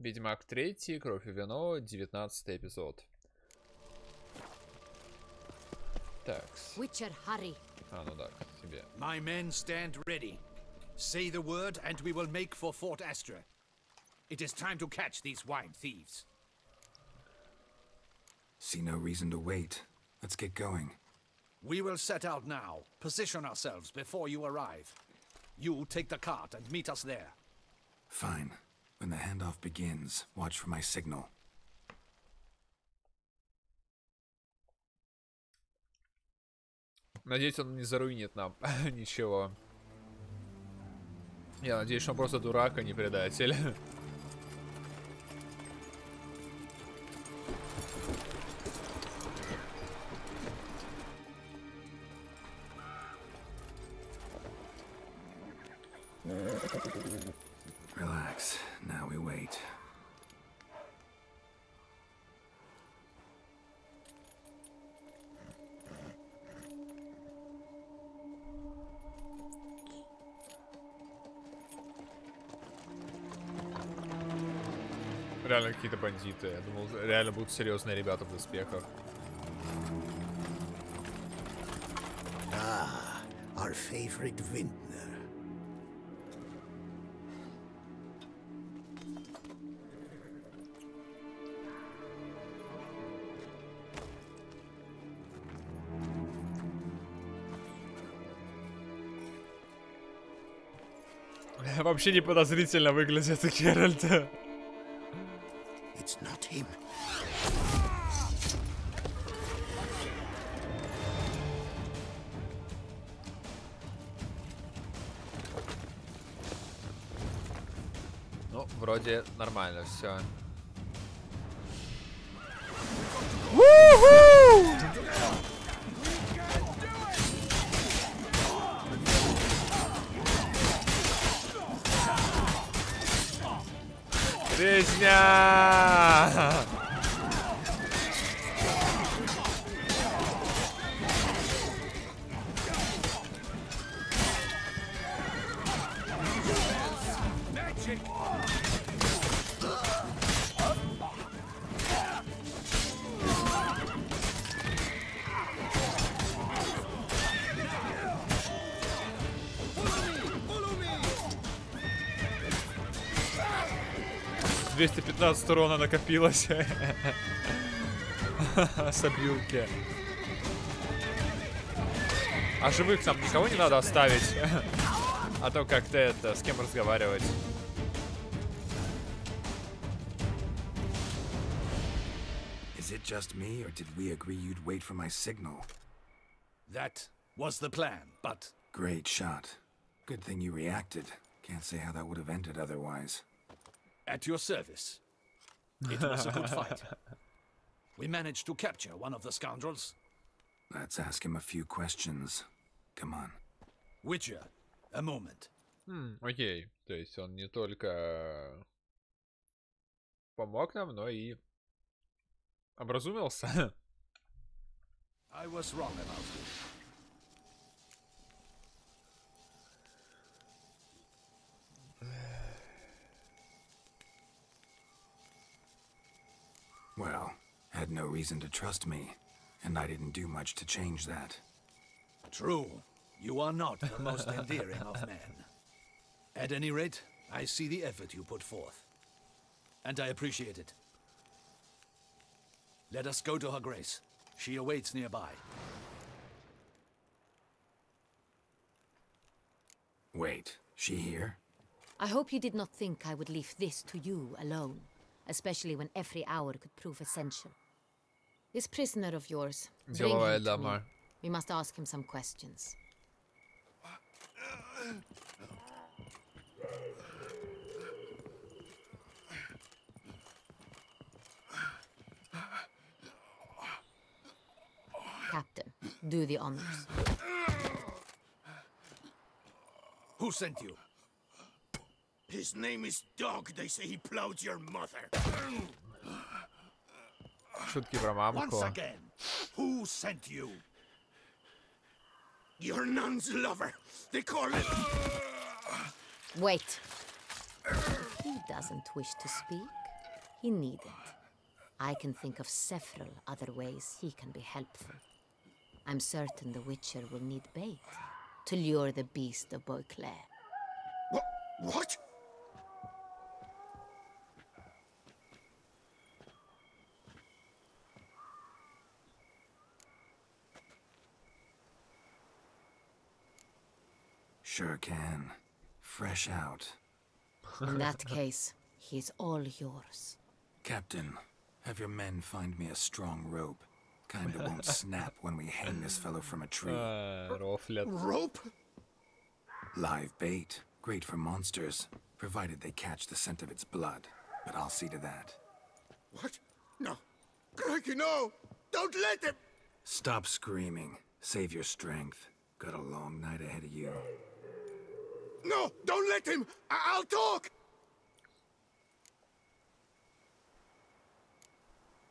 Ведьмак 3, Кровь и вино, 19 эпизод. Такс. А, ну да, к тебе. My men stand ready. Say the word and we will make for Fort Astra. It is time to catch these wine thieves. See no reason to wait. Let's get going. We will set out now. Position ourselves before you arrive. You take the cart and meet us there. Fine. When the handoff begins, watch for my signal. Надеюсь, он не заруинит нам ничего. Я надеюсь, что он просто дурак, а не предатель. Relax. Now we wait. Реально какие-то бандиты. Я думал, реально будут серьезные ребята в доспехах. Ah, our favorite vintner. Вообще не подозрительно выглядит Геральт. It's not him. Ну, вроде нормально все. Резня! $215 урона накопилось. С обилки. А живых там никого не надо оставить. А то как-то это, с кем разговаривать. Is it just me, or did we agree you'd wait for my signal? That was the plan, but... Great shot. Good thing you reacted. Can't say how that would have ended otherwise. At your service. It was a good fight. We managed to capture one of the scoundrels. Let's ask him a few questions. Come on. Witcher, a moment. Окей. То есть он не только помог нам, но и образумился. I was wrong about you. Well, had no reason to trust me, and I didn't do much to change that. True. You are not the most endearing of men. At any rate, I see the effort you put forth. And I appreciate it. Let us go to her grace. She awaits nearby. Wait, she here? I hope you did not think I would leave this to you alone, especially when every hour could prove essential. This prisoner of yours, bring him to me. We must ask him some questions. Captain, do the honors. Who sent you? His name is Dog. They say he plowed your mother. Шутки про мамку. Once again, who sent you? Your nun's lover. They call it... Wait. He doesn't wish to speak. He needn't. I can think of several other ways he can be helpful. I'm certain the Witcher will need bait to lure the beast of Beauclair. What? Sure can. Fresh out. In that case, he's all yours. Captain, have your men find me a strong rope. Kinda won't snap when we hang this fellow from a tree. Rope? Live bait. Great for monsters, provided they catch the scent of its blood. But I'll see to that. What? No. Crikey, no! Don't let him! Stop screaming. Save your strength. Got a long night ahead of you. No! Don't let him! I'll talk!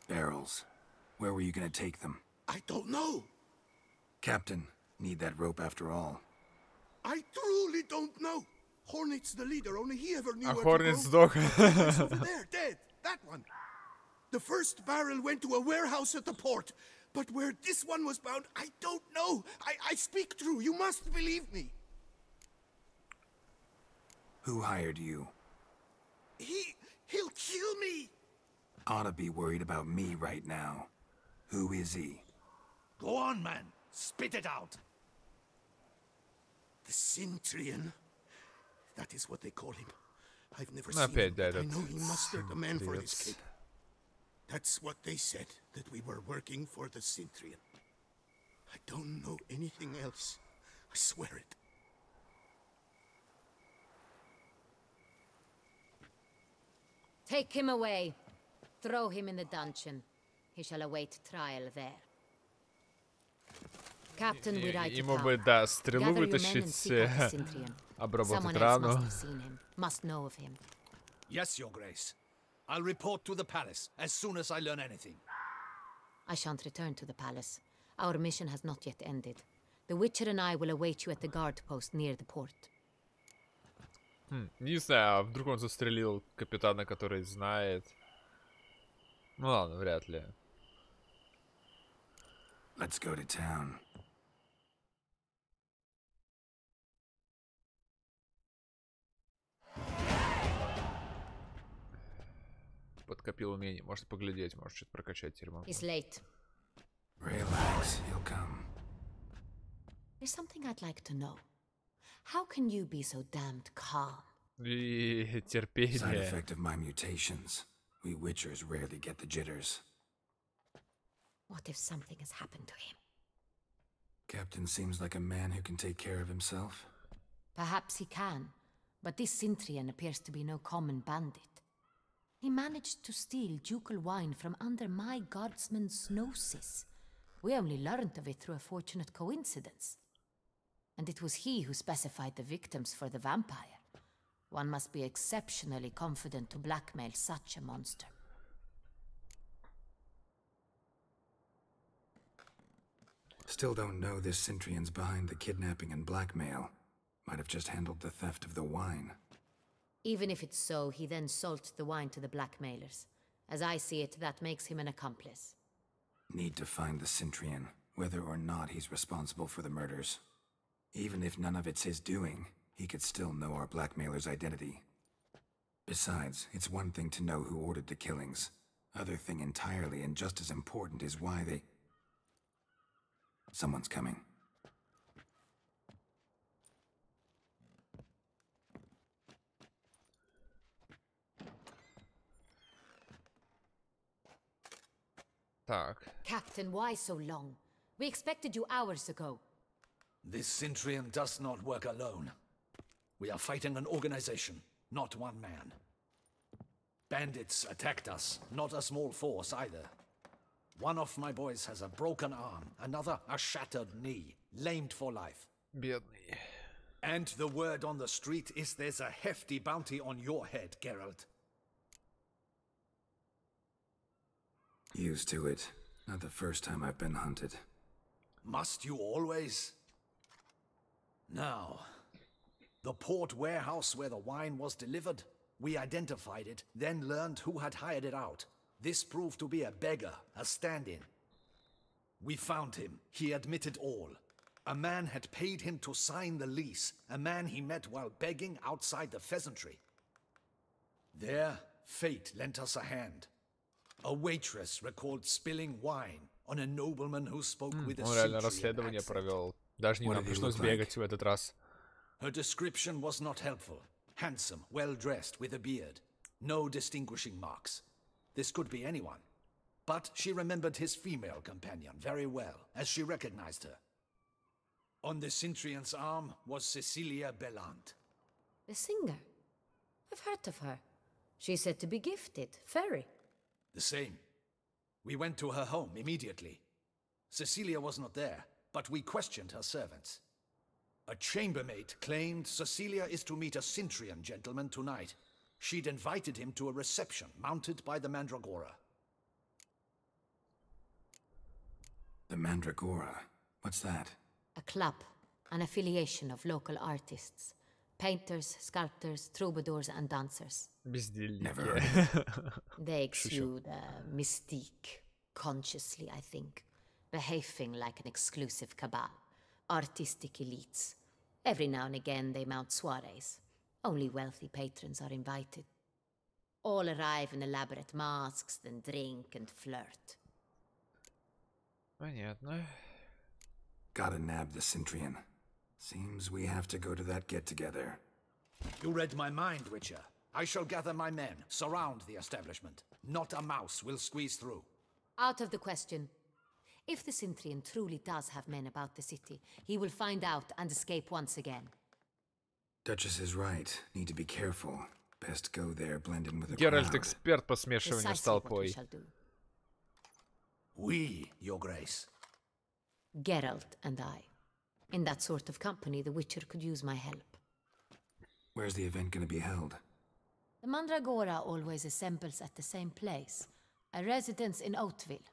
Barrels. Where were you gonna take them? I don't know. Captain, need that rope after all. I truly don't know. Hornet's the leader, only he ever knew where Hornet to go. сдох. It's over there, dead. That one. The first barrel went to a warehouse at the port. But where this one was bound, I don't know. I speak true. You must believe me. Who hired you? He'll kill me. Oughta be worried about me right now. Who is he? Go on, man. Spit it out. The Cintrian. That is what they call him. I've never Опять, seen him, да, but I этот know he mustered a man for his стрелец. cape. That's what they said, that we were working for the Cintrian. I don't know anything else. I swear it. Take him away. Throw him in the dungeon. He shall await trial there. Captain, we ride to Ему town. бы, да, стрелу Gather your men and вытащить, seek out the Cintrian. обработать Someone else must рану. have seen him, must know of him. Yes, Your Grace. I'll report to the palace as soon as I learn anything. I shan't return to the palace. Our mission has not yet ended. The Witcher and I will await you at the guard post near the port. Не знаю, а вдруг он застрелил капитана, который знает. Ну ладно, вряд ли. Let's go to town. Подкопил умений, может поглядеть, может что-то прокачать теперь могу. It's late. Relax, he'll come. There's something I'd like to know. How can you be so damned calm? И Side терпение. effect of my mutations. We Witchers rarely get the jitters. What if something has happened to him? Captain seems like a man who can take care of himself. Perhaps he can, but this Cintrian appears to be no common bandit. He managed to steal ducal wine from under my guardsman's noses. We only learned of it through a fortunate coincidence. And it was he who specified the victims for the vampire. One must be exceptionally confident to blackmail such a monster. Still don't know this Cintrian's behind the kidnapping and blackmail. Might have just handled the theft of the wine. Even if it's so, he then sold the wine to the blackmailers. As I see it, that makes him an accomplice. Need to find the Cintrian, whether or not he's responsible for the murders. Even if none of it's his doing, he could still know our blackmailer's identity. Besides, it's one thing to know who ordered the killings. Other thing entirely, and just as important, is why they... Someone's coming. Так. Captain, why so long? We expected you hours ago. This Cintrian does not work alone. We are fighting an organization, not one man. Bandits attacked us, not a small force either. One of my boys has a broken arm, another a shattered knee, lamed for life. Бедный. And the word on the street is there's a hefty bounty on your head, Geralt. Used to it. Not the first time I've been hunted. Must you always? Now, the port warehouse where the wine was delivered, We identified it, then learned who had hired it out. This proved to be a beggar, a stand-in. We found him. He admitted all. A man had paid him to sign the lease, a man he met while begging outside the pheasantry. There, fate lent us a hand. A waitress recalled spilling wine on a nobleman who spoke with a Он реально расследование провел. Даже не нам пришлось бегать в этот раз. Her description was not helpful. Handsome, well-dressed, with a beard. No distinguishing marks. This could be anyone. But she remembered his female companion very well, as she recognized her. On the Cintrian's arm was Cecilia Bellant. The singer? I've heard of her. She's said to be gifted, very. The same. We went to her home immediately. Cecilia was not there, but we questioned her servants. A chambermaid claimed Cecilia is to meet a Cintrian gentleman tonight. She'd invited him to a reception mounted by the Mandragora. The Mandragora? What's that? A club, an affiliation of local artists. Painters, sculptors, troubadours and dancers. Never heard of it. They exude a mystique, consciously, I think. Behaving like an exclusive cabal. Artistic elites. Every now and again they mount soirees. Only wealthy patrons are invited. All arrive in elaborate masks, then drink and flirt. Понятно. Gotta nab the Cintrian. Seems we have to go to that get-together. You read my mind, Witcher. I shall gather my men, surround the establishment. Not a mouse will squeeze through. Out of the question. If the Cintrian truly does have men about the city, he will find out and escape once again. Duchess is right. Need to be careful. Best go there, blend in with the Геральт crowd. эксперт по смешиванию с Precisely what we толпой. shall do. We, Your Grace. Geralt and I. In that sort of company, the Witcher could use my help. Where's the event gonna be held? The Mandragora always assembles at the same place, a residence in Oatville.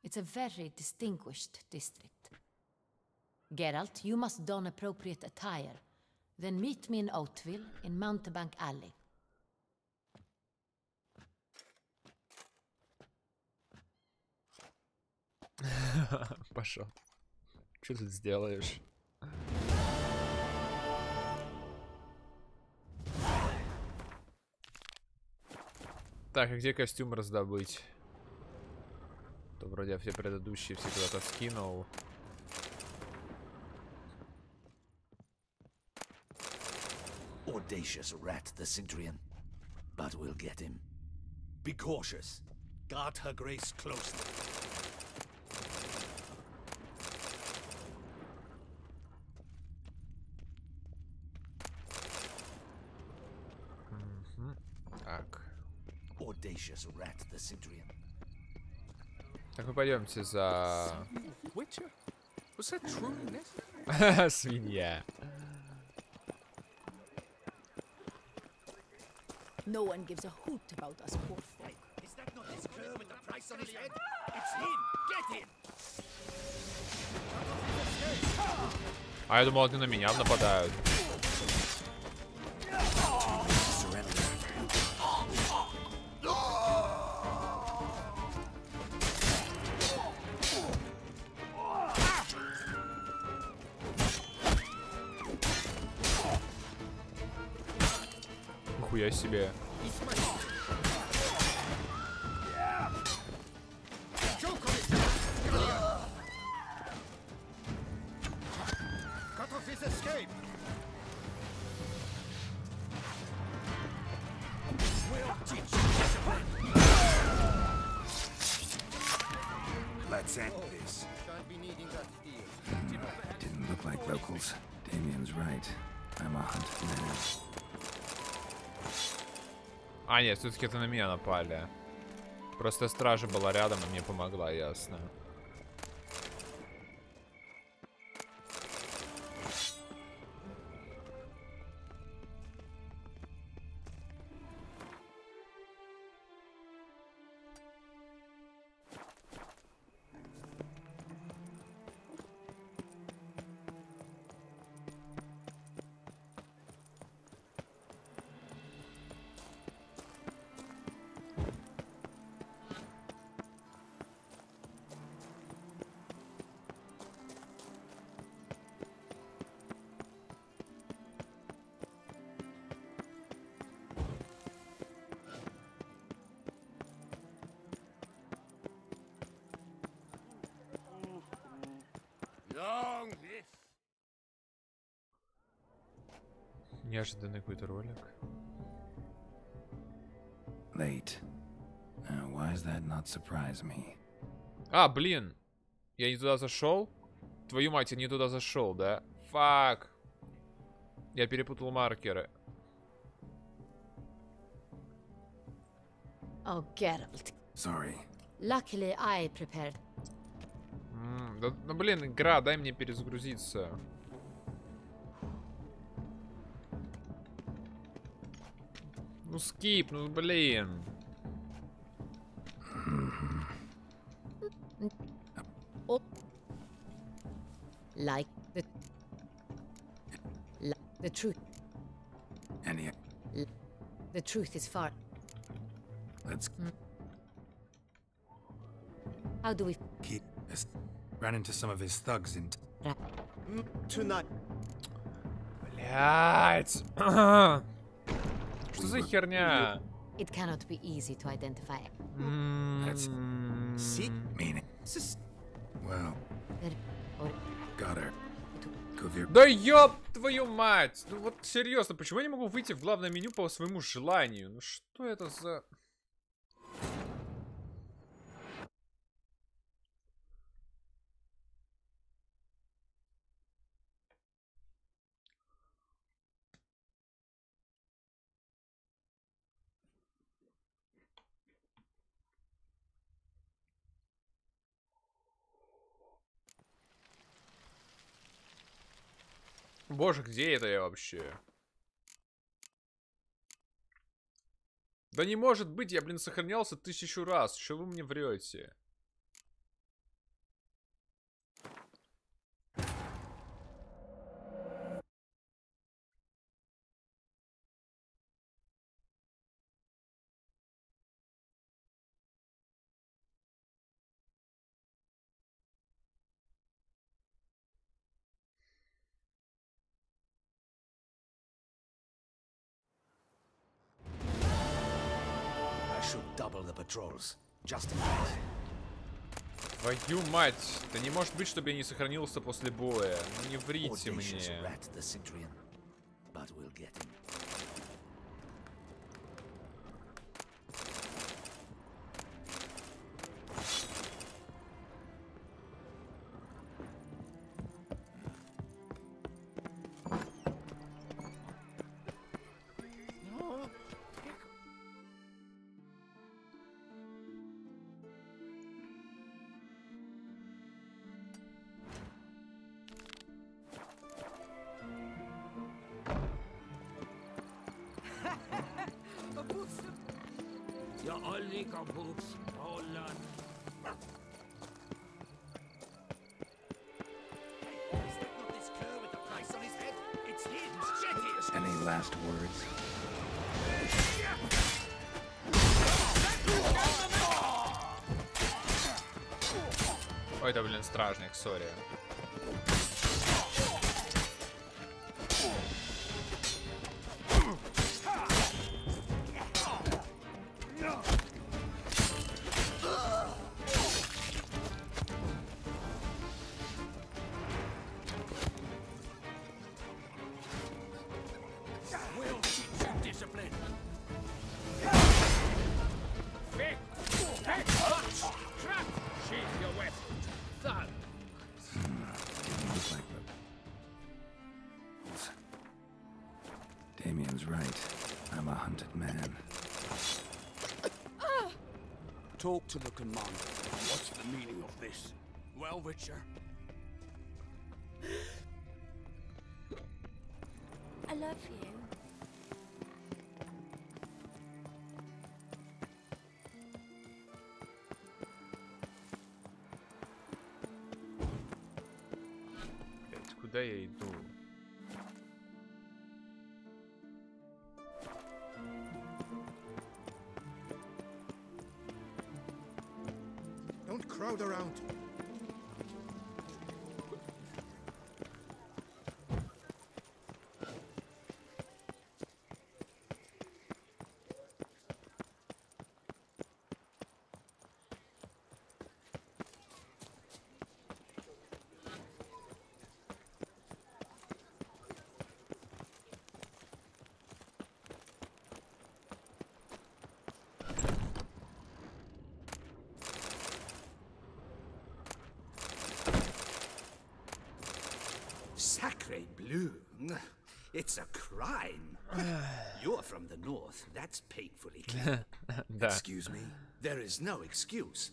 It's a very distinguished district. Geralt, you must don appropriate attire. Then meet me in Oatville, in Mountebank Alley. Пошел. Что тут сделаешь? Так, а где костюм раздобыть? То вроде я все предыдущие все куда-то скинул. Audacious rat, the Cintrian. But we'll get him. Be cautious. Guard her grace closely. Так. Audacious rat, the Cintrian. Так, мы пойдемте за... Witcher? Was that truly necessary? Свинья. No one gives a hoot about us poor folk. Is that not this cur with the price on his head? It's him! Get him! А я думал, они на меня нападают. Нихуя себе. Cut off his escape! We'll teach you. Let's end this. Shan't be needing that steel. Didn't look like locals. Damien's right. I'm a hunted man. А, нет, все-таки это на меня напали. Просто стража была рядом и мне помогла, ясно. Неожиданный какой-то ролик. Late. Why does that not surprise me? А, блин. Я не туда зашел? Твою мать, я не туда зашел, да? Фак. Я перепутал маркеры. Oh, Geralt. Sorry. Luckily, I prepared. Да, ну, блин, игра, дай мне перезагрузиться. Ну, скип, ну, блин. Oh. Like the truth. Any... The truth is far. Let's How do we... keep this. Ran into some of his thugs in... Tonight. Блять. Что за херня? It cannot be easy to identify. That's... See? meaning. Well, got her. Да ёб твою мать! Ну вот серьезно, почему я не могу выйти в главное меню по своему желанию? Ну что это за... Боже, где это я вообще? Да не может быть, я, блин, сохранялся 1000 раз. Что вы мне врете? Double the patrols, just in case. Твою мать! Да не может быть, чтобы я не сохранился после боя. Ну не врите мне. Any last words? Ой, да, блин, стражник, сори. Talk to the commander. What's the meaning of this? Well, Witcher? I love you. Куда я иду? Don't crowd around. Sacre bleu. It's a crime. You're from the north. That's painfully clear. Excuse me? There is no excuse.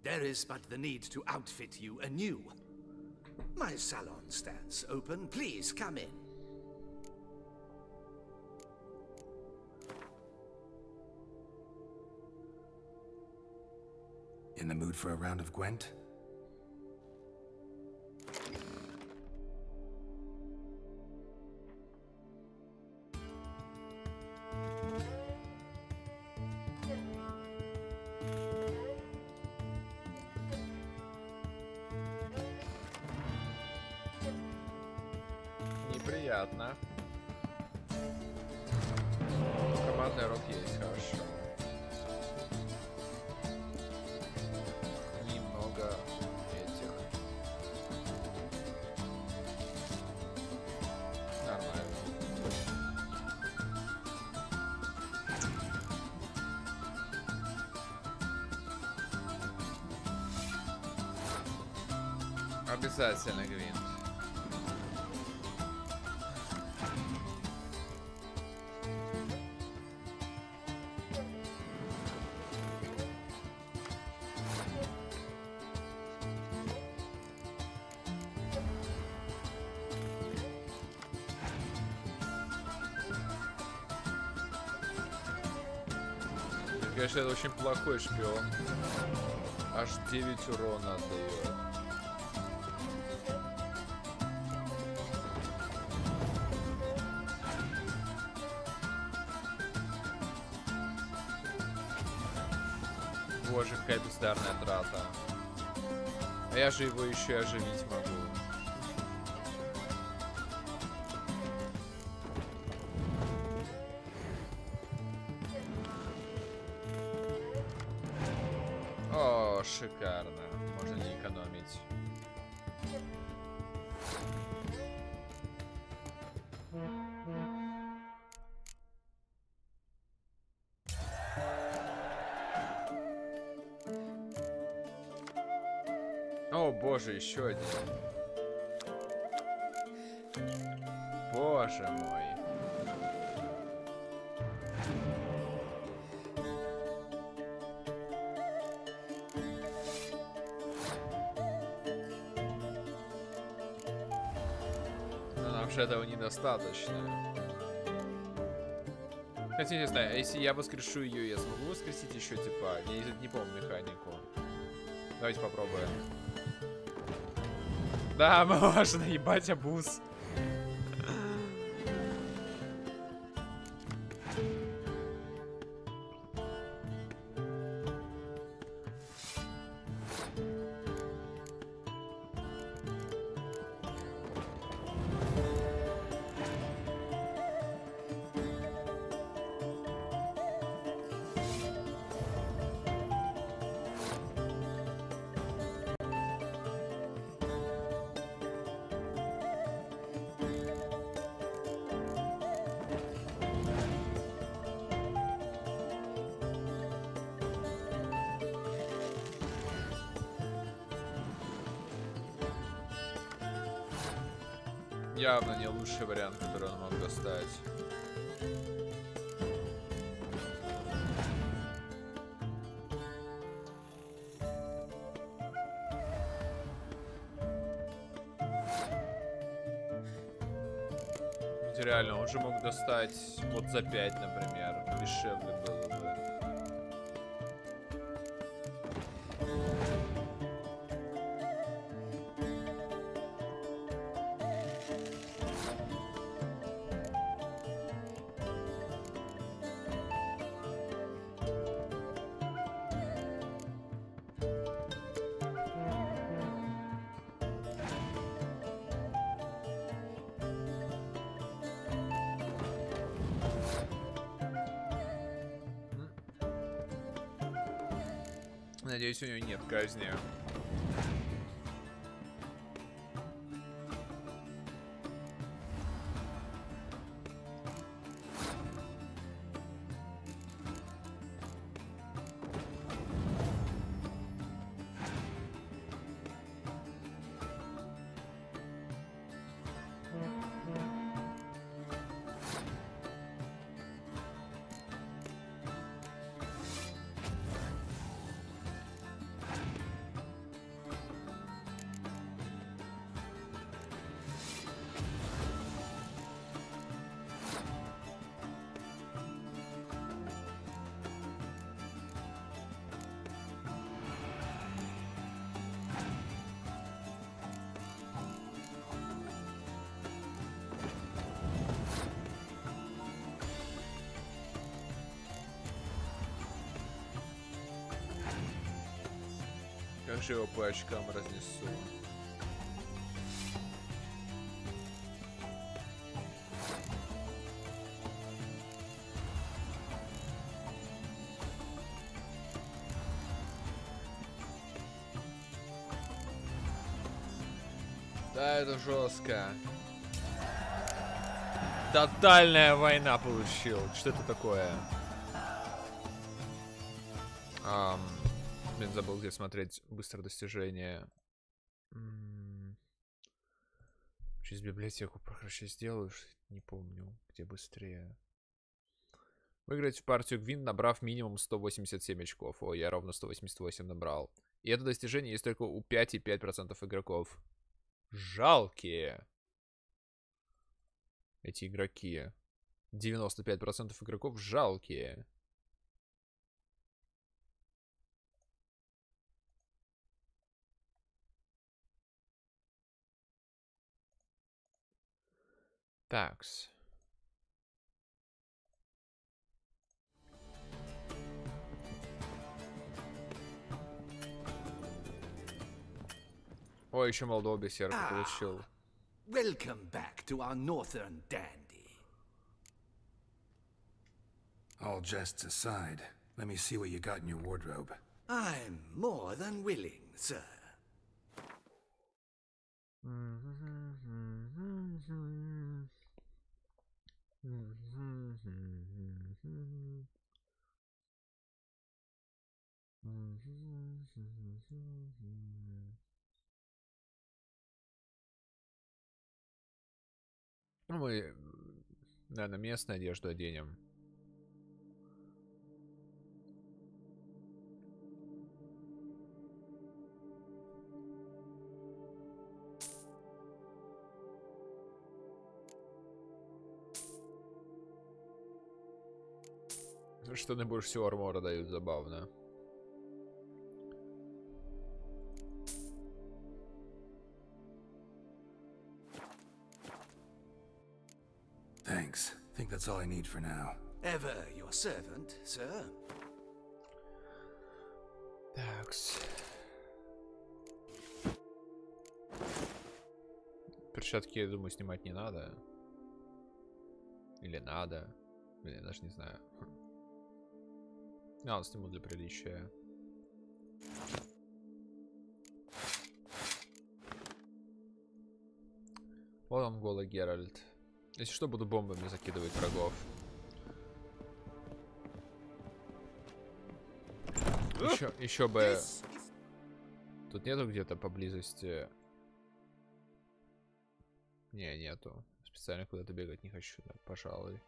There is but the need to outfit you anew. My salon stands open. Please come in. In the mood for a round of Gwent? Неприятно. Командный рот есть, хорошо. Немного этих. Нормально. Обязательно, Гвинт. Конечно, это очень плохой шпион. Аж 9 урона отдает. Боже, какая бездарная трата. А я же его еще и оживить могу. О, шикарно. Можно не экономить. О, боже, еще один. Боже мой. Но нам же этого недостаточно. Хотя, не знаю, если я воскрешу ее, я смогу воскресить еще, типа, я не помню механику. Давайте попробуем. Да, можно, ебать, обуз. Явно не лучший вариант, который он мог достать. Реально, он же мог достать вот за 5, например. Дешевле было бы. Надеюсь, у него нет казни. Как же его по очкам разнесу. Да, это жестко. Тотальная война получил. Что это такое? Блин, забыл, где смотреть быстрое достижение. Через библиотеку прохожу сделаю, не помню, где быстрее. Выиграть в партию Гвин, набрав минимум 187 очков. Ой, я ровно 188 набрал. И это достижение есть только у 5,5% игроков. Жалкие. Эти игроки. 95% игроков жалкие. Такс. Ой, еще молодого бессерка получил. Welcome back to our northern dandy. All jests aside, let me see what you got in your wardrobe. I'm more than willing, sir. Ну, мы, наверное, местную одежду оденем. Штаны больше всего армора дают, забавно. Thanks. Think that's all I need for now. Ever your servant, sir. Такс. Перчатки, я думаю, снимать не надо. Или надо. Блин, я даже не знаю. А, сниму для приличия. Вот он, голый Геральт. Если что, буду бомбами закидывать врагов. Еще бы... Тут нету где-то поблизости... Не, нету. Специально куда-то бегать не хочу, да, пожалуй.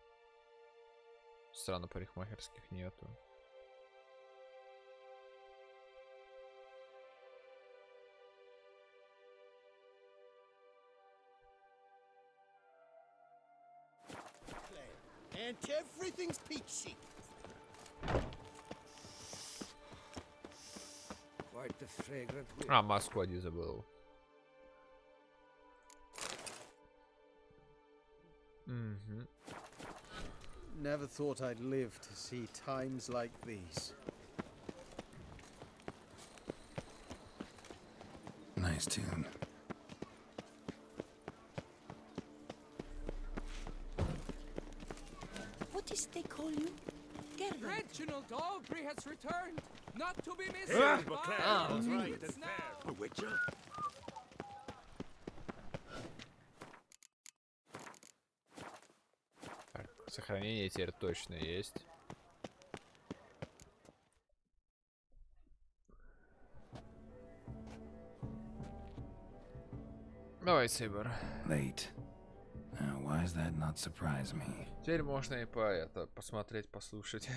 Странно, парикмахерских нету. And everything's peachy. Quite the fragrant wind. А, маску один забыл. Never thought I'd live to see times like these. Nice tune. What is they call you? Geralt. Reginald Aubrey has returned, not to be missed. That's right. A witcher? Так, сохранение теперь точно есть. Давай, Сейбер. Late. Why does that not surprise me? Теперь можно и по это посмотреть, послушать.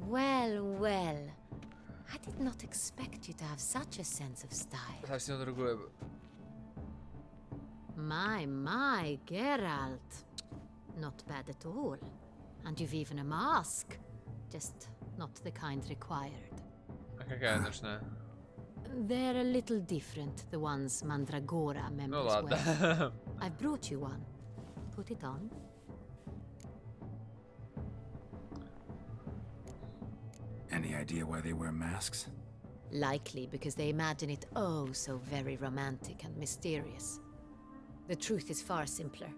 Well, well. I did not expect you to have such a sense of style. Совсем другое. My, Geralt. Not bad at all. And you've even a mask. Just not the kind required. А какая нужна? They're a little different, the ones Mandragora Ну members ладно. wear. I've brought you one. Put it on. Any idea why they wear masks? Likely because they imagine it oh so very romantic and mysterious. The truth is far simpler.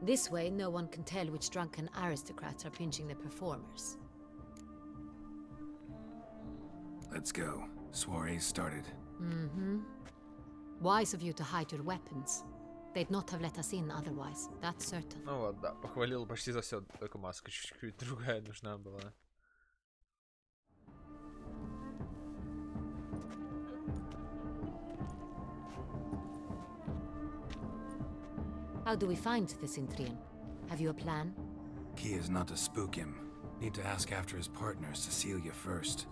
This way, no one can tell which drunken aristocrats are pinching the performers. Let's go. Soiree's started. Mm-hmm. Wise of you to hide your weapons. They'd not have let us in otherwise, that's certain. Ну вот, да, похвалил почти за все, только маска чуть-чуть другая нужна была. How do we find the Cintrian? Have you a plan? Key is not to spook him. Need to ask after his partner, Cecilia, first.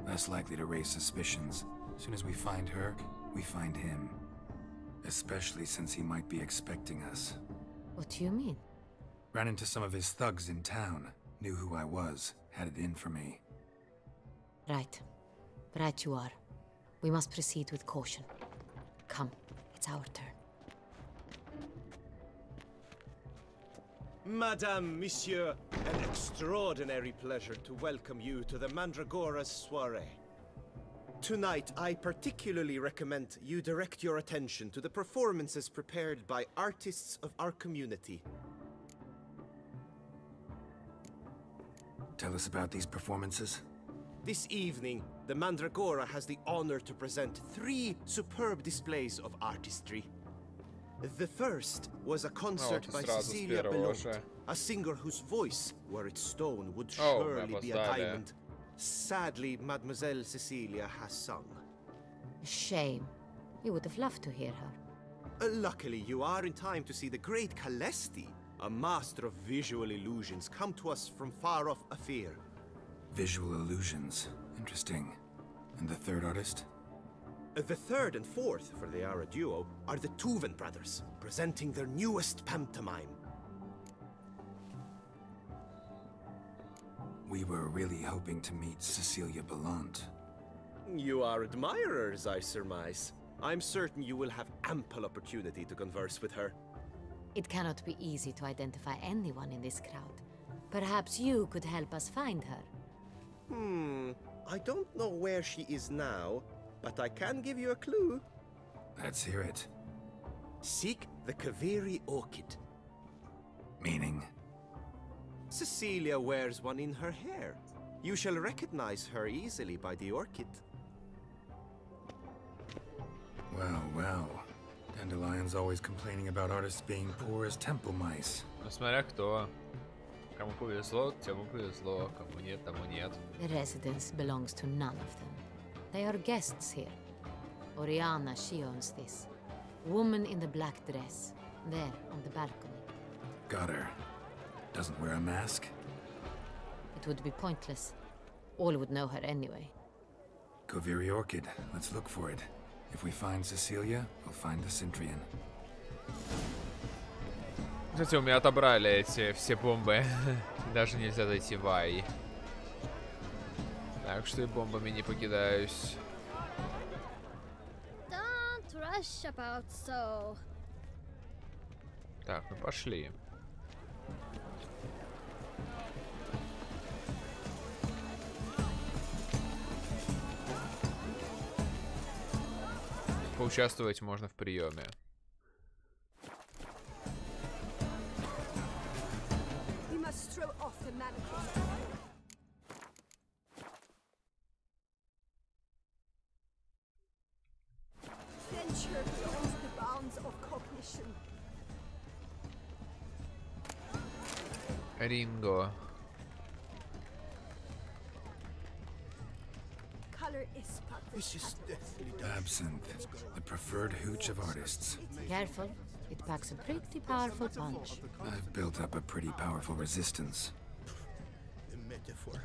Less likely to raise suspicions. As soon as we find her, we find him. Especially since he might be expecting us. What do you mean? Ran into some of his thugs in town. Knew who I was. Had it in for me. Right. Right you are. We must proceed with caution. Come, it's our turn. Madame, Monsieur, an extraordinary pleasure to welcome you to the Mandragora's soiree. Tonight, I particularly recommend you direct your attention to the performances prepared by artists of our community. Tell us about these performances. This evening, the Mandragora has the honor to present 3 superb displays of artistry. The first was a concert by Cecilia Belot, a singer whose voice, were it stone, would surely be a diamond. Sadly, Mademoiselle Cecilia has sung. Shame. You would have loved to hear her. Luckily, you are in time to see the great Calesti, a master of visual illusions, come to us from far off Afir. Visual illusions. Interesting. And the third artist? The third and fourth, for they are a duo, are the Tuven brothers, presenting their newest pantomime. We were really hoping to meet Cecilia Belot. You are admirers, I surmise. I'm certain you will have ample opportunity to converse with her. It cannot be easy to identify anyone in this crowd. Perhaps you could help us find her. I don't know where she is now, but I can give you a clue. Let's hear it. Seek the Kaveri orchid. Meaning? Cecilia wears one in her hair. You shall recognize her easily by the orchid. Well, well. Dandelion's always complaining about artists being poor as temple mice. Ну смотря кто. Кому повезло, тему повезло. Кому нет, тому нет. The residence belongs to none of them. They are guests here. Oriana, she owns this. Woman in the black dress. There, on the balcony. Got her. Doesn't wear a mask? It would be pointless. All would know her anyway. Kaveri orchid. Let's look for it. If we find Cecilia, we'll find the Cintrian. Кстати, у меня отобрали эти все бомбы. Даже нельзя дойти в Ай. Так что и бомбами не покидаюсь. Don't rush about so. Так, ну пошли. Поучаствовать можно в приеме. Ринго. This is deathly Absinthe, the preferred hooch of artists. Careful, it packs a pretty powerful punch. I've built up a pretty powerful resistance. The metaphor.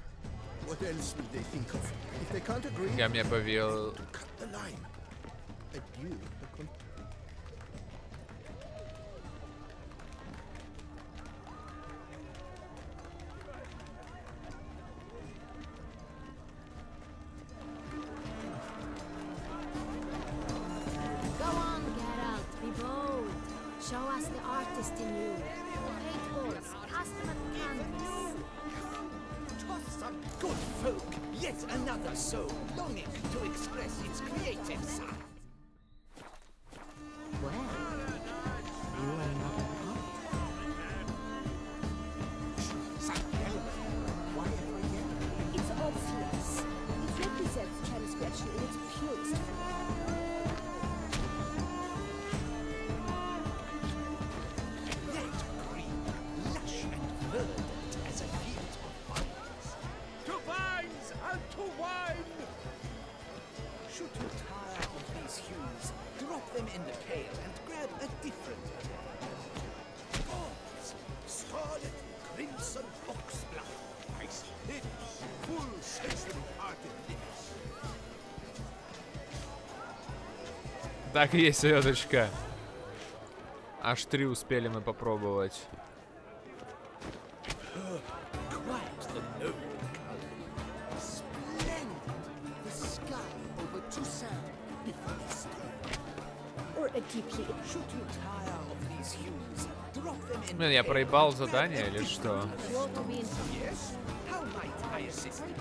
What else will they think of? If they can't agree, Я мне повел. to cut the line. Adieu, the con- the artist in you. Paint walls, cast them at canvas. Toss some good folk, yet another soul longing to express its creative side. Well, you are not an It's obvious. It represents transgression in its purest form. That green, lush and verdant as a field of vines. To vines and to wine! Should you tire of these hues, drop them in the pail and grab a different balls, scarlet, crimson oxblood, icy lips, full sensitive-hearted lips. Так и есть, селедочка. Аж 3 успели мы попробовать. Quite the noble color. Splendid. The sky over Toussaint before the storm. Or a deeply... Should you tire of these hues, drop them in. Блин, я проебал задание или что? Yes? How might I assist you?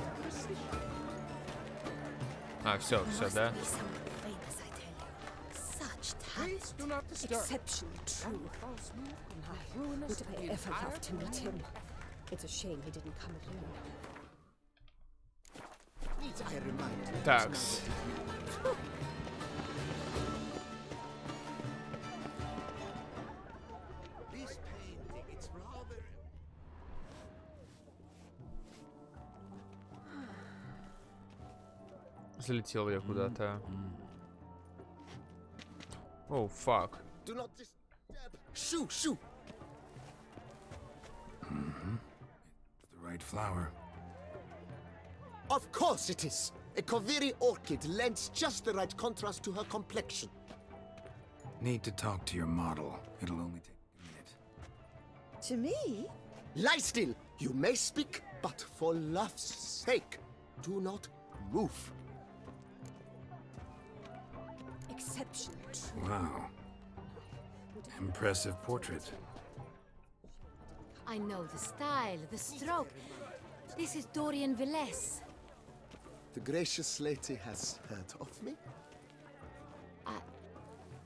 А, все, да? Please do not disturb. Exceptionally true. Would I ever love to meet him? It's a shame he didn't come alone. Need I remind you? Такс. This painting, it's rather... Залетел я куда-то. О, фак. Do not disturb. Shoo, shoo. It's the right flower. Of course it is. A Koviri orchid lends just the right contrast to her complexion. Need to talk to your model. It'll only take a minute. To me? Lie still. You may speak, but for love's sake, do not move. Exceptionally true. Wow. Impressive portrait. I know the style, the stroke. This is Dorian Villes. The gracious lady has heard of me?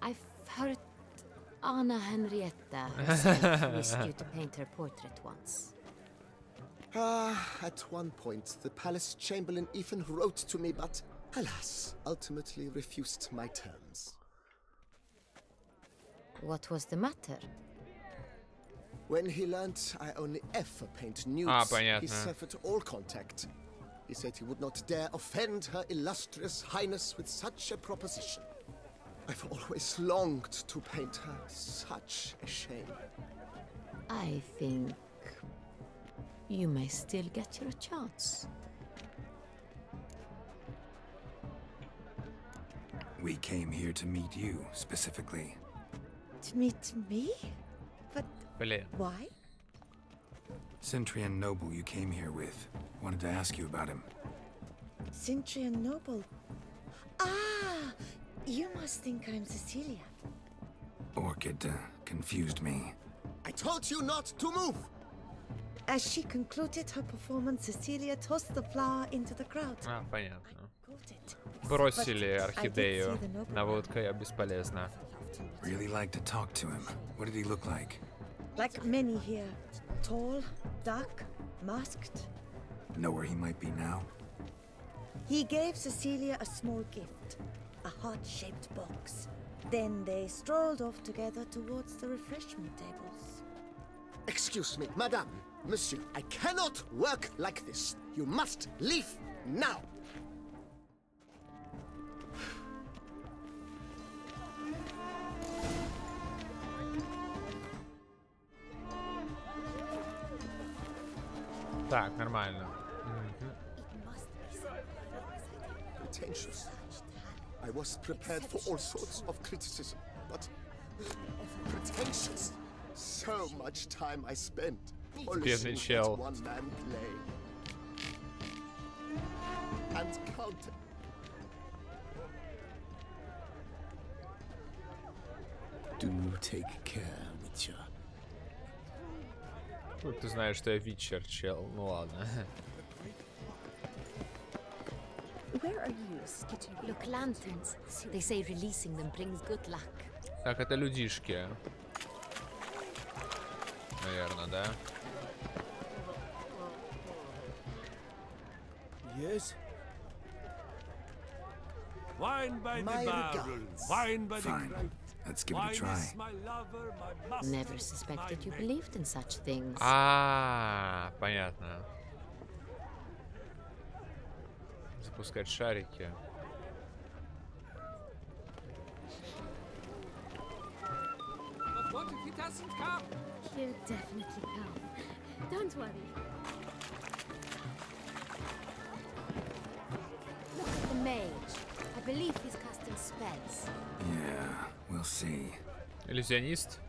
I've heard Anna Henrietta herself wished you to paint her portrait once. At one point, the palace chamberlain even wrote to me, but alas, ultimately refused my terms. What was the matter? When he learned I only ever paint nudes, he severed all contact. He said he would not dare offend her illustrious highness with such a proposition. I've always longed to paint her. Such a shame. I think you may still get your chance. We came here to meet you, specifically. To meet me? But Блин. why? Centrian noble you came here with. Wanted to ask you about him. Centrian noble. Ah! You must think I'm Cecilia. Orchid confused me. I told you not to move! As she concluded her performance, Cecilia tossed the flower into the crowd. А, понятно. Caught it. Бросили But I did орхидею. see the noble Наводка я бесполезна. Really like to talk to him. What did he look like? Like many here. Tall, dark, masked. Know where he might be now? He gave Cecilia a small gift. A heart-shaped box. Then they strolled off together towards the refreshment tables. Excuse me, madame, monsieur, I cannot work like this. You must leave now. Так, нормально. Pretentious. I was prepared for all sorts of criticism, but pretentious. So much time I spent polishing that one-man play. And counting. Do take care with Ты знаешь, что я Витчер, чел. Ну ладно. Look, lanterns. They say releasing them brings good luck. Так, это людишки. Наверное, да? Yes. Wine by the barrel, wine by the crate. Let's give it a try. Never suspected you believed in such things. Понятно. Запускать шарики. But what if he doesn't come? He'll definitely come. Don't worry. Look at the mage. I believe he's casting spells. Yeah, we'll see. Иллюзионист.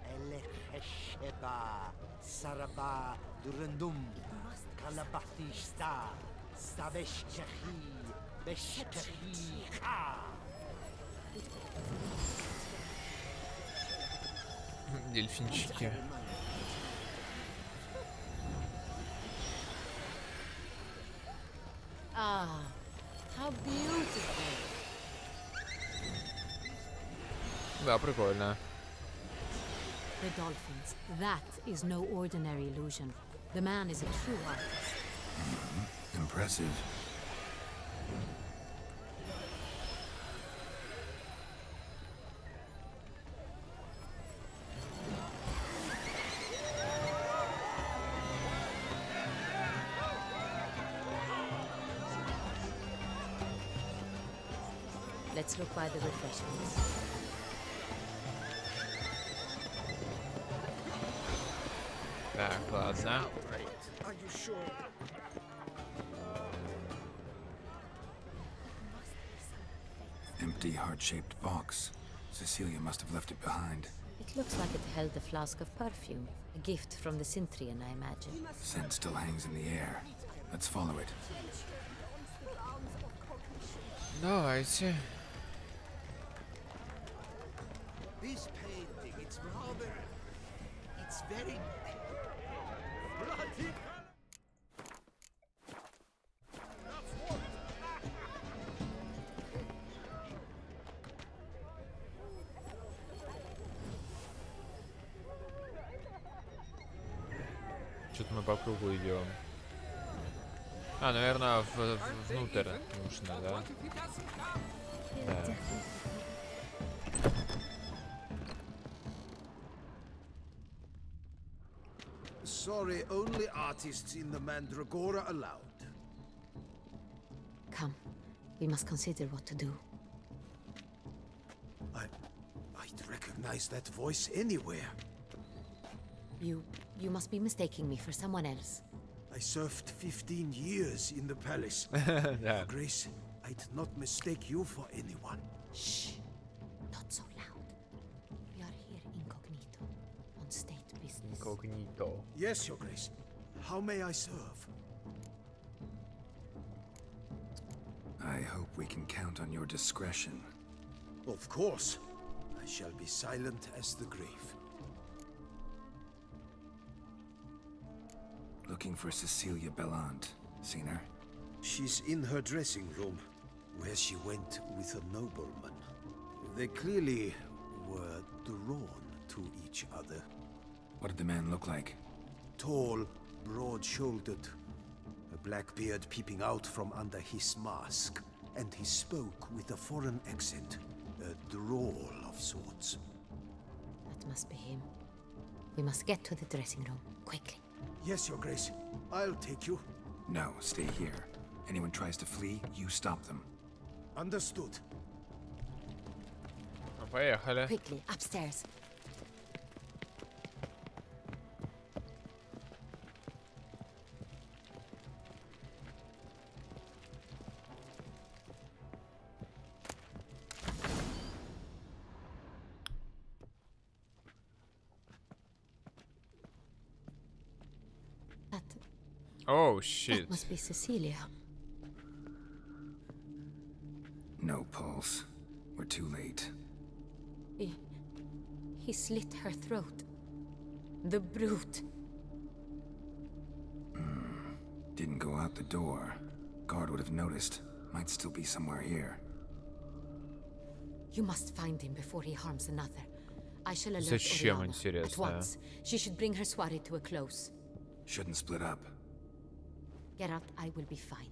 Дельфинчики. Ah, how beautiful. Да, прикольно. The dolphins. That is no ordinary illusion. The man is a true artist. Impressive. Let's look by the refreshments. Так, ладно. Are you sure? Empty, heart-shaped box. Cecilia must have left it behind. It looks like it held a flask of perfume. A gift from the Cintrian, I imagine. Scent still hangs in the air. Let's follow it. Давайте. This painting, it's rather... It's very... bloody... Что-то мы по кругу идем. Наверное, внутрь нужно, да? Да. Sorry, only artists in the Mandragora allowed. Come, we must consider what to do. I'd recognize that voice anywhere. You must be mistaking me for someone else. I served 15 years in the palace. Yeah. Your Grace, I'd not mistake you for anyone. Shh, not so loud. We are here incognito, on state business. Incognito. Yes, Your Grace. How may I serve? I hope we can count on your discretion. Of course. I shall be silent as the grave. Looking for Cecilia Bellant. Seen her? She's in her dressing room, where she went with a nobleman. They clearly were drawn to each other. What did the man look like? Tall, broad-shouldered, a black beard peeping out from under his mask, and he spoke with a foreign accent, a drawl of sorts. That must be him. We must get to the dressing room, quickly. Yes, Your Grace. I'll take you. No, stay here. Anyone tries to flee, you stop them. Understood. Поехали. Quickly, upstairs. Oh, shit. That must be Cecilia. No pulse. We're too late. He slit her throat. The brute. go out the door. Guard would have noticed. Might still be somewhere here. You must find him before he harms another. I shall alert Зачем, Oriana интересно? at once. She should bring her soiree to a close. Shouldn't split up. Geralt, I will be fine.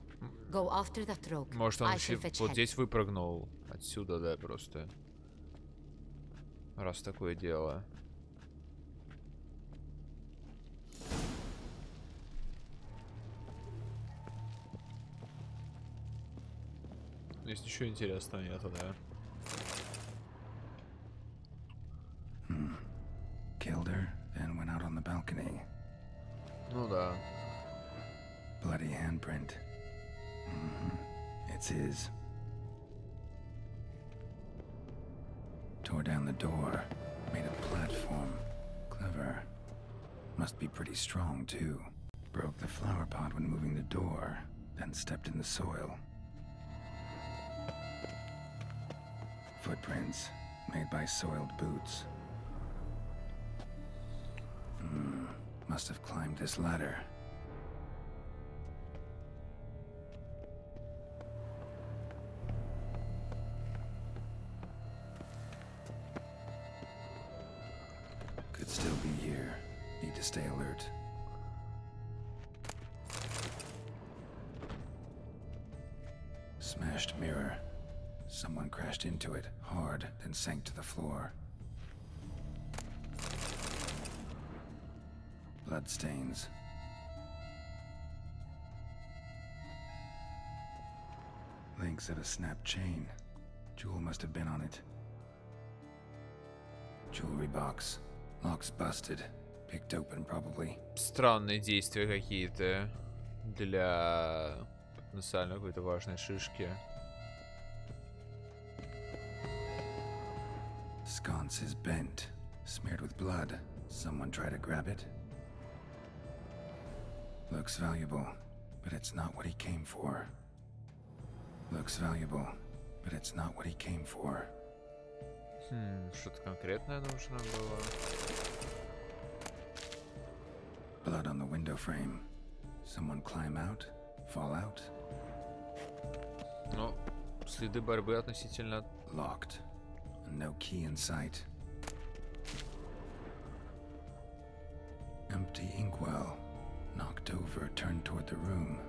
Go after that rogue. Может, он I shall fetch вот help. здесь выпрыгнул отсюда, да, просто. Раз такое дело. Здесь ничего интересного нету, да? Killed her, then went out on the balcony. Ну да. Bloody handprint. It's his. Tore down the door. Made a platform. Clever. Must be pretty strong, too. Broke the flower pot when moving the door, then stepped in the soil. Footprints, made by soiled boots. Must have climbed this ladder. Could still be here. Need to stay alert. Smashed mirror. Someone crashed into it hard, then sank to the floor. Bloodstains. Links of a snapped chain. Jewel must have been on it. Jewelry box. Locks busted. Picked open, probably. Странные действия какие-то для потенциально какой-то важной шишки. Sconce is bent, smeared with blood. Someone tried to grab it. Looks valuable, but it's not what he came for. Looks valuable, but it's not what he came for. Что-то конкретное нужно было. Blood on the window frame. Someone climb out? Fall out? Ну, следы борьбы относительно... Locked. No key in sight. Empty inkwell. Knocked over, turned toward the room.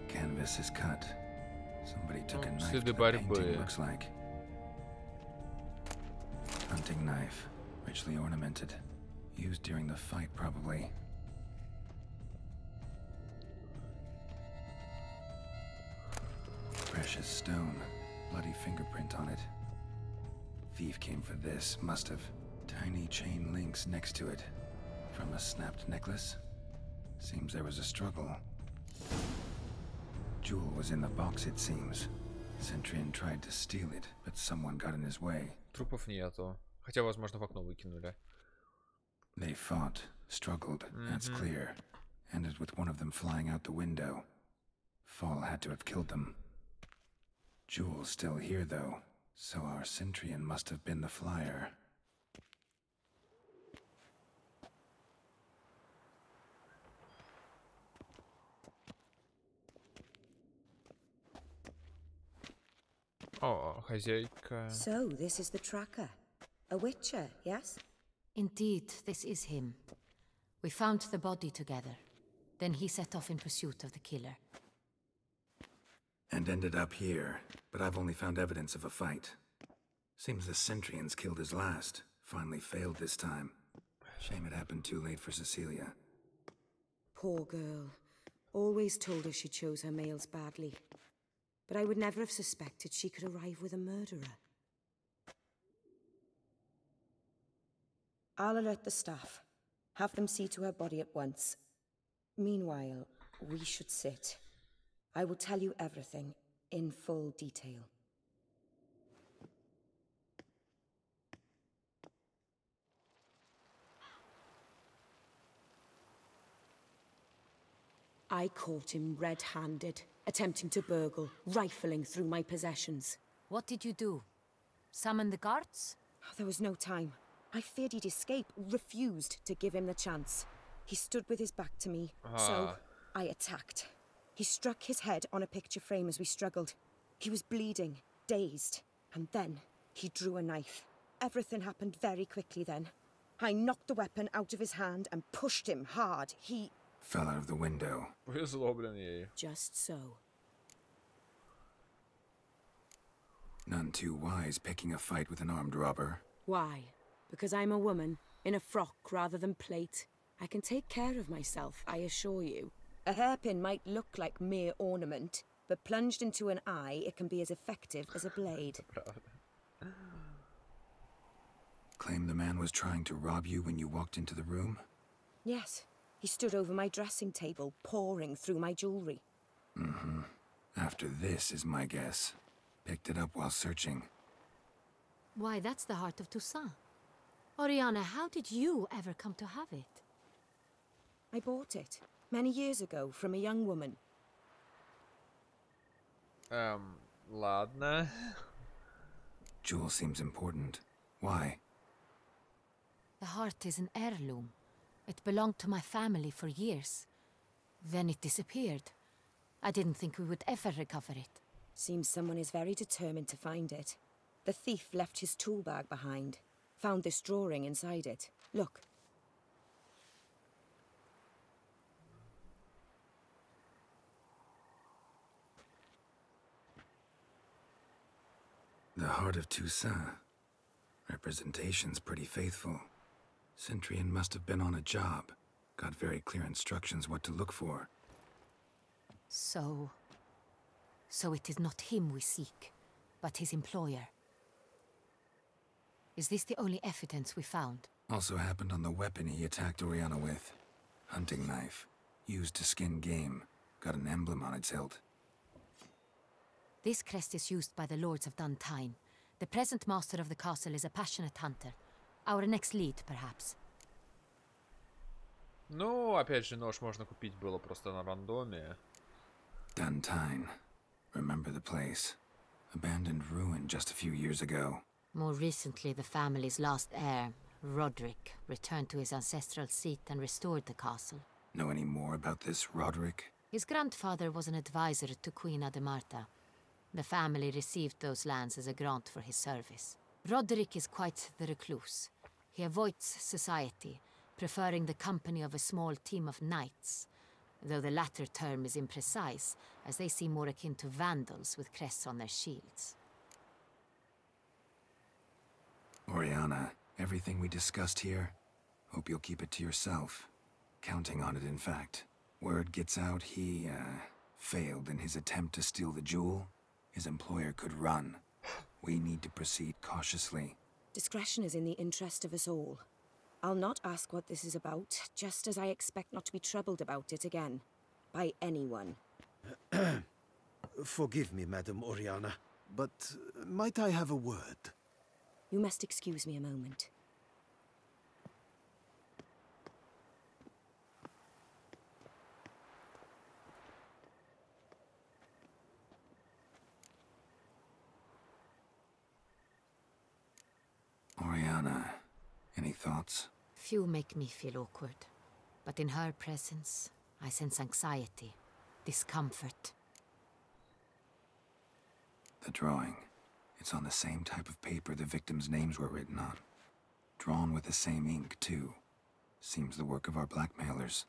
Canvas is cut. Somebody took a knife to the painting, looks like. Hunting knife. Richly ornamented. Used during the fight, probably. Precious stone. Bloody fingerprint on it. Thief came for this, must have. Tiny chain links next to it. From a snapped necklace? Seems there was a struggle. Jewel was in the box, it seems. Centurion tried to steal it, but someone got in his way. Трупов нету. Хотя, возможно, в окно выкинули. They fought, struggled, that's clear. Ended with one of them flying out the window. Fall had to have killed them. Jewel's still here, though, so our Centurion must have been the flyer. О, хозяйка. So, this is the tracker. A witcher, yes? Indeed, this is him. We found the body together. Then he set off in pursuit of the killer. And ended up here, but I've only found evidence of a fight. Seems the Centurions killed his last. Finally failed this time. Shame it happened too late for Cecilia. Poor girl. Always told her she chose her males badly. But I would never have suspected she could arrive with a murderer. I'll alert the staff. Have them see to her body at once. Meanwhile, we should sit. I will tell you everything, in full detail. I caught him red-handed, attempting to burgle, rifling through my possessions. What did you do? Summon the guards? There was no time. I feared he'd escape, refused to give him the chance. He stood with his back to me, so I attacked. He struck his head on a picture frame as we struggled. He was bleeding, dazed, and then he drew a knife. Everything happened very quickly then. I knocked the weapon out of his hand and pushed him hard. He fell out of the window. Just so. None too wise picking a fight with an armed robber. Why? Because I'm a woman, in a frock rather than plate. I can take care of myself, I assure you. A hairpin might look like mere ornament, but plunged into an eye, it can be as effective as a blade. Claim the man was trying to rob you when you walked into the room? Yes. He stood over my dressing table, pouring through my jewelry. Mm-hmm. After this is my guess. Picked it up while searching. Why, that's the heart of Toussaint. Oriana, how did you ever come to have it? I bought it, many years ago, from a young woman. Ладно. Jewel seems important. Why? The heart is an heirloom. It belonged to my family for years. Then it disappeared. I didn't think we would ever recover it. Seems someone is very determined to find it. The thief left his tool bag behind. Found this drawing inside it. Look. The heart of Toussaint. Representation's pretty faithful. Centurion must have been on a job. Got very clear instructions what to look for. So it is not him we seek, but his employer. Is this the only evidence we found? Also happened on the weapon he attacked Oriana with. Hunting knife. Used to skin game. Got an emblem on its hilt. This crest is used by the Lords of Duntine. The present master of the castle is a passionate hunter. Our next lead, perhaps. Ну, опять же, нож можно купить было просто на рандоме. Duntine. Remember the place. Abandoned ruin just a few years ago. More recently, the family's last heir, Roderick, returned to his ancestral seat and restored the castle. Know any more about this Roderick? His grandfather was an advisor to Queen Ademarta. The family received those lands as a grant for his service. Roderick is quite the recluse. He avoids society, preferring the company of a small team of knights, though the latter term is imprecise, as they seem more akin to vandals with crests on their shields. Oriana, everything we discussed here, hope you'll keep it to yourself. Counting on it, in fact. Word gets out he, failed in his attempt to steal the jewel. His employer could run. We need to proceed cautiously. Discretion is in the interest of us all. I'll not ask what this is about, just as I expect not to be troubled about it again. By anyone. Forgive me, Madam Oriana, but might I have a word? You must excuse me a moment. Oriana, any thoughts? Few make me feel awkward, but in her presence, I sense anxiety, discomfort. The drawing. It's on the same type of paper the victims' names were written on. Drawn with the same ink, too. Seems the work of our blackmailers.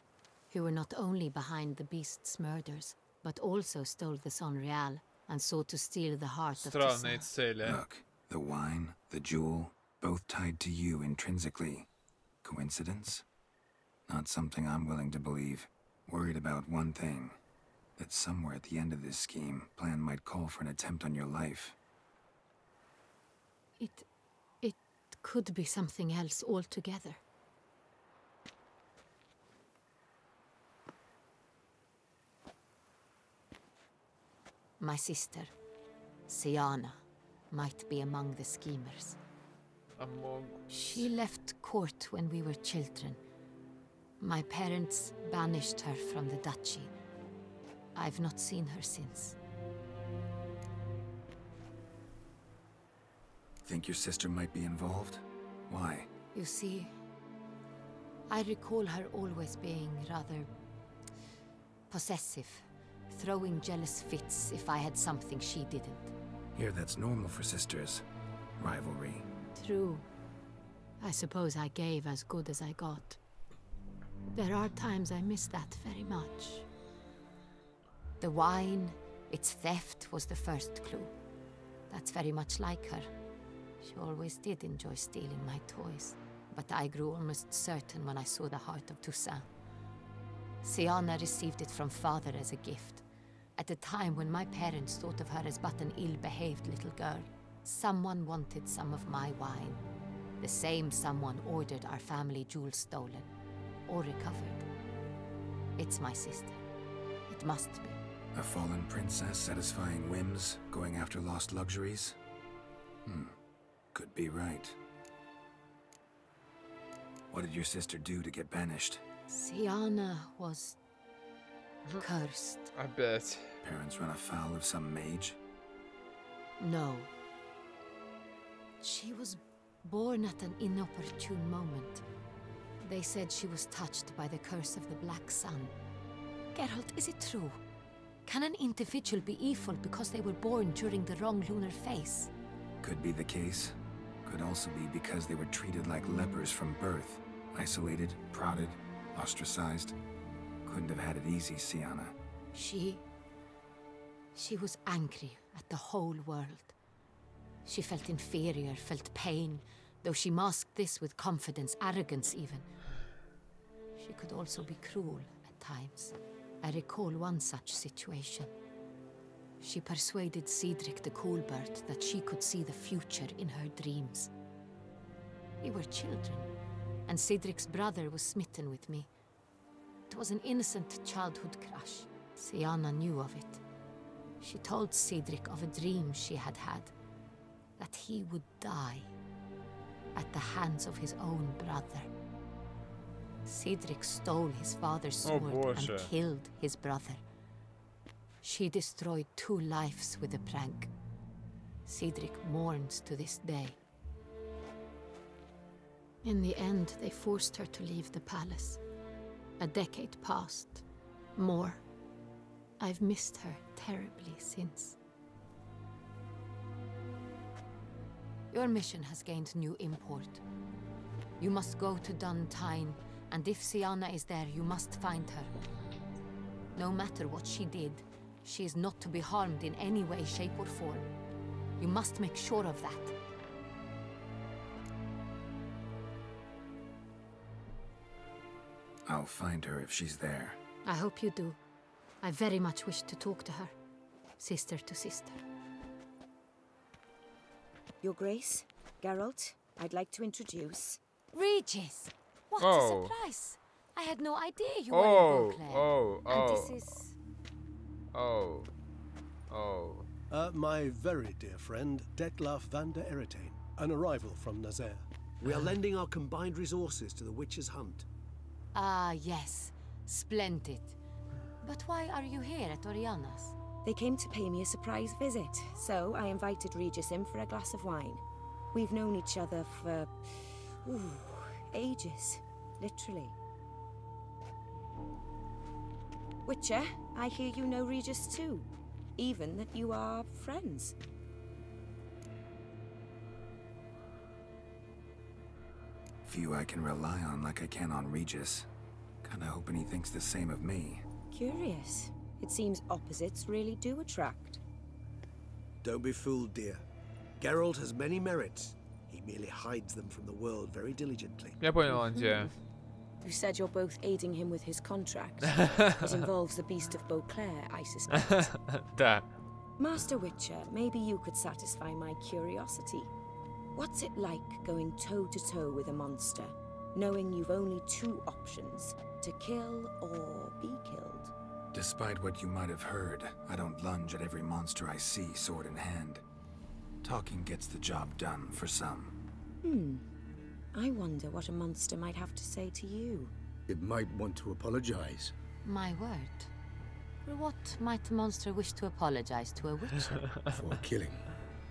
Who were not only behind the beast's murders, but also stole the Son Real and sought to steal the heart of Toussaint. Look, the wine, the jewel, both tied to you intrinsically. Coincidence? Not something I'm willing to believe. Worried about one thing. That somewhere at the end of this scheme, plan might call for an attempt on your life. It could be something else altogether. My sister, Siana, might be among the schemers. She left court when we were children. My parents banished her from the duchy. I've not seen her since. Think your sister might be involved? Why? You see, I recall her always being rather possessive, throwing jealous fits if I had something she didn't. Here, that's normal for sisters. Rivalry. True. I suppose I gave as good as I got. There are times I miss that very much. The wine, its theft, was the first clue. That's very much like her. She always did enjoy stealing my toys. But I grew almost certain when I saw the heart of Toussaint. Siana received it from father as a gift, at a time when my parents thought of her as but an ill-behaved little girl. Someone wanted some of my wine. The same someone ordered our family jewels stolen, or recovered. It's my sister. It must be. A fallen princess satisfying whims, going after lost luxuries? Could be right. What did your sister do to get banished? Siana was cursed. I bet. Parents run afoul of some mage? No. She was born at an inopportune moment. They said she was touched by the curse of the Black Sun. Geralt, is it true? Can an individual be evil because they were born during the wrong lunar phase? Could be the case. Could also be because they were treated like lepers from birth. Isolated, prodded, ostracized. Couldn't have had it easy, Siana. She was angry at the whole world. She felt inferior, felt pain, though she masked this with confidence, arrogance even. She could also be cruel at times. I recall one such situation. She persuaded Cedric the Coolbird that she could see the future in her dreams. We were children, and Cedric's brother was smitten with me. It was an innocent childhood crush. Siana knew of it. She told Cedric of a dream she had had, that he would die at the hands of his own brother. Cedric stole his father's sword and killed his brother. She destroyed 2 lives with a prank. Cedric mourns to this day. In the end, they forced her to leave the palace. A decade passed. More. I've missed her terribly since. Your mission has gained new import. You must go to Duntine, and if Siana is there, you must find her. No matter what she did, she is not to be harmed in any way, shape, or form. You must make sure of that. I'll find her if she's there. I hope you do. I very much wish to talk to her. Sister to sister. Your Grace, Geralt, I'd like to introduce... Regis! What a surprise! I had no idea you were in Beauclair. And this is... My very dear friend, Detlaf van der Eretain, an arrival from Nazaire. We are lending our combined resources to the Witch's Hunt. Ah, yes. Splendid. But why are you here at Oriana's? They came to pay me a surprise visit, so I invited Regis in for a glass of wine. We've known each other for... ages. Literally. Witcher, I hear you know Regis too. Even that you are friends. Few I can rely on like I can on Regis. Kinda hoping he thinks the same of me. Curious. It seems opposites really do attract. Don't be fooled, dear. Geralt has many merits. He merely hides them from the world very diligently. Я понял, Антия. You said you're both aiding him with his contract. It involves the Beast of Beauclair, I suspect. Да. Master Witcher, maybe you could satisfy my curiosity. What's it like going toe-to-toe with a monster, knowing you've only 2 options, to kill or be killed? Despite what you might have heard, I don't lunge at every monster I see sword in hand. Talking gets the job done for some. I wonder what a monster might have to say to you. It might want to apologize. My word. For what might a monster wish to apologize to a witcher? For killing.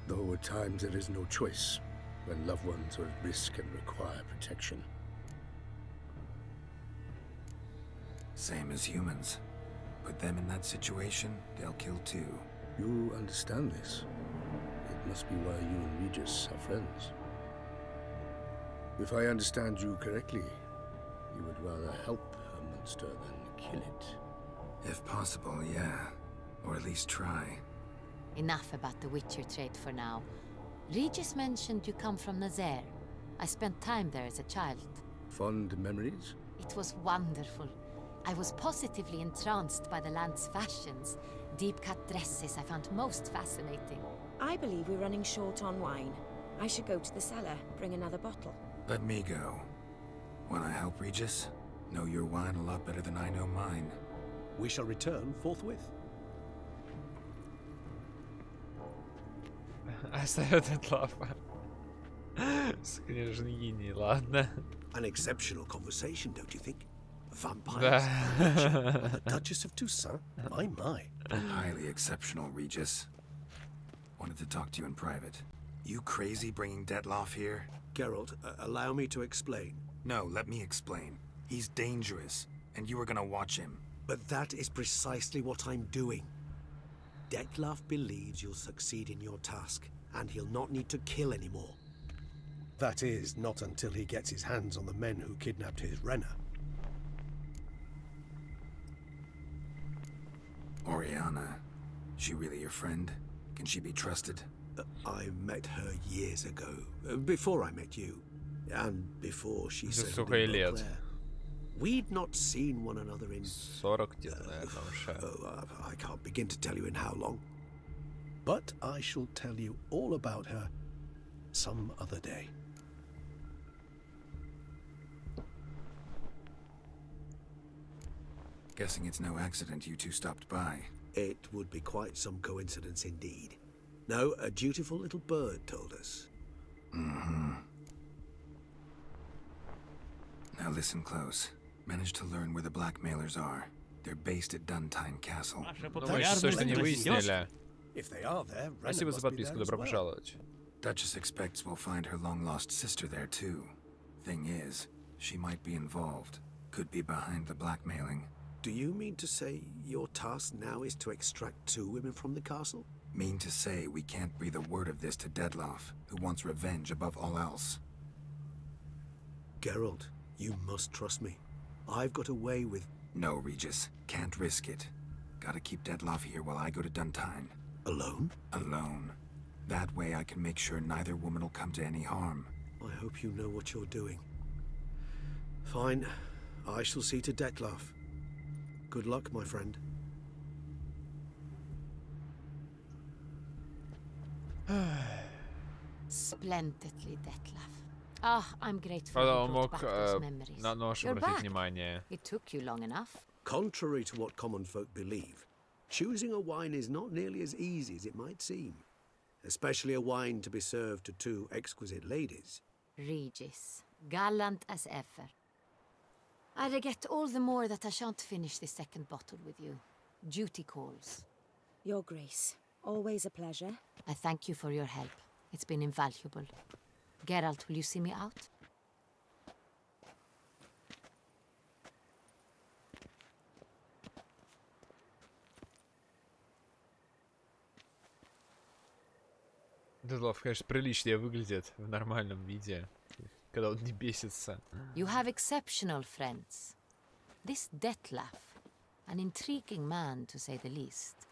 Though at times there is no choice, when loved ones are at risk and require protection. Same as humans. Put them in that situation, they'll kill too. You understand this? It must be why you and Regis are friends. If I understand you correctly, you would rather help a monster than kill it. If possible, yeah. Or at least try. Enough about the Witcher trade for now. Regis mentioned you come from Nazaire. I spent time there as a child. Fond memories? It was wonderful. I was positively entranced by the land's fashions. Deep-cut dresses I found most fascinating. I believe we're running short on wine. I should go to the cellar, bring another bottle. Let me go. Wanna help Regis? Know your wine a lot better than I know mine. We shall return forthwith. Оставят этот лав. Скрежен гений, ладно. An exceptional conversation, don't you think? Vampires, the Duchess of Toussaint, my. Highly exceptional, Regis. Wanted to talk to you in private. You crazy bringing Detloff here? Geralt, allow me to explain. No, let me explain. He's dangerous, and you were gonna watch him. But that is precisely what I'm doing. Detloff believes you'll succeed in your task, and he'll not need to kill anymore. That is, not until he gets his hands on the men who kidnapped his Renner. Oriana, she really your friend? Can she be trusted? I met her years ago, before I met you, and before she settled in Beauclair. We'd not seen one another in... 40 где-то, наверное, уже. I can't begin to tell you in how long. But I shall tell you all about her some other day. Guessing it's no accident you two stopped by. It would be quite some coincidence indeed. No, a dutiful little bird told us. Mm-hmm. Now listen close. Managed to learn where the blackmailers are. They're based at Duntine Castle. If they are there, Спасибо за подписку, добро пожаловать. Duchess expects we'll find her long-lost sister there too. Thing is, she might be involved. Could be behind the blackmailing. Do you mean to say your task now is to extract 2 women from the castle? Mean to say we can't breathe a word of this to Detloff, who wants revenge above all else. Geralt, you must trust me. I've got away with... No, Regis. Can't risk it. Gotta keep Detloff here while I go to Duntine. Alone? Alone. That way I can make sure neither woman will come to any harm. I hope you know what you're doing. Fine. I shall see to Detloff. Good luck, my friend. Splendidly, Detloff. Ah, I'm grateful you brought back those memories. You're back. It took you long enough. Contrary to what common folk believe, choosing a wine is not nearly as easy as it might seem. Especially a wine to be served to 2 exquisite ladies. Regis, gallant as ever. I regret all the more that I shan't finish this second bottle with you. Duty calls. Your Grace, always a pleasure. I thank you for your help. It's been invaluable. Geralt, will you see me out? Детлов, конечно, приличнее выглядит в нормальном виде, когда он не бесится. You have exceptional friends. This Detloff, an intriguing man, to say the least.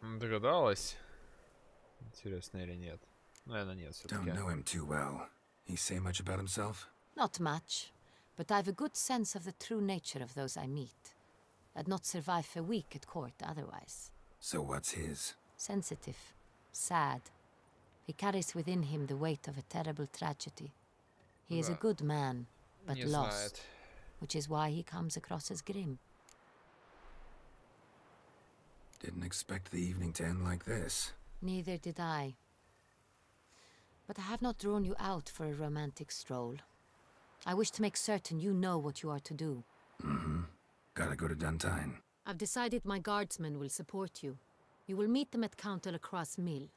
Догадалась? Интересно или нет? Наверное, нет все-таки. Don't know him too well. He say much about himself? Not much, but I've a good sense of the true nature of those I meet. I'd not survive a week at court otherwise. So what's his? Sensitive, sad. He carries within him the weight of a terrible tragedy. He is a good man, but lost, which is why he comes across as grim. Didn't expect the evening to end like this. Neither did I. But I have not drawn you out for a romantic stroll. I wish to make certain you know what you are to do. Mm-hmm. Gotta go to Duntine. I've decided my guardsmen will support you. You will meet them at Count de la Croix's mill.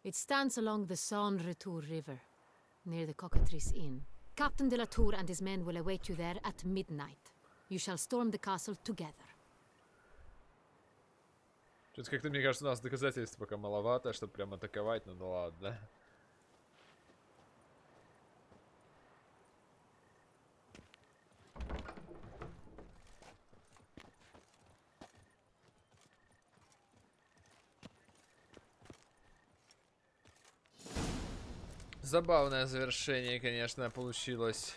It stands along the Saône-Retour River, near the Cockatrice Inn. Captain de la Tour and his men will await you there at midnight. You shall storm the castle together. Что-то как-то, мне кажется, у нас доказательств пока маловато, чтобы прям атаковать, ну да ладно. Забавное завершение, конечно, получилось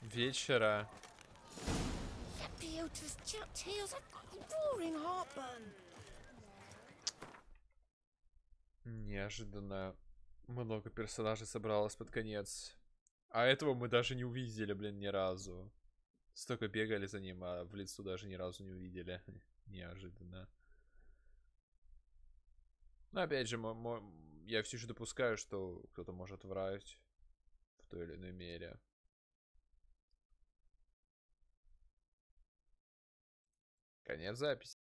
вечера. Неожиданно много персонажей собралось под конец. А этого мы даже не увидели, блин, ни разу. Столько бегали за ним, а в лицо даже ни разу не увидели. Неожиданно. Но опять же, я все еще допускаю, что кто-то может врать в той или иной мере. Конец записи.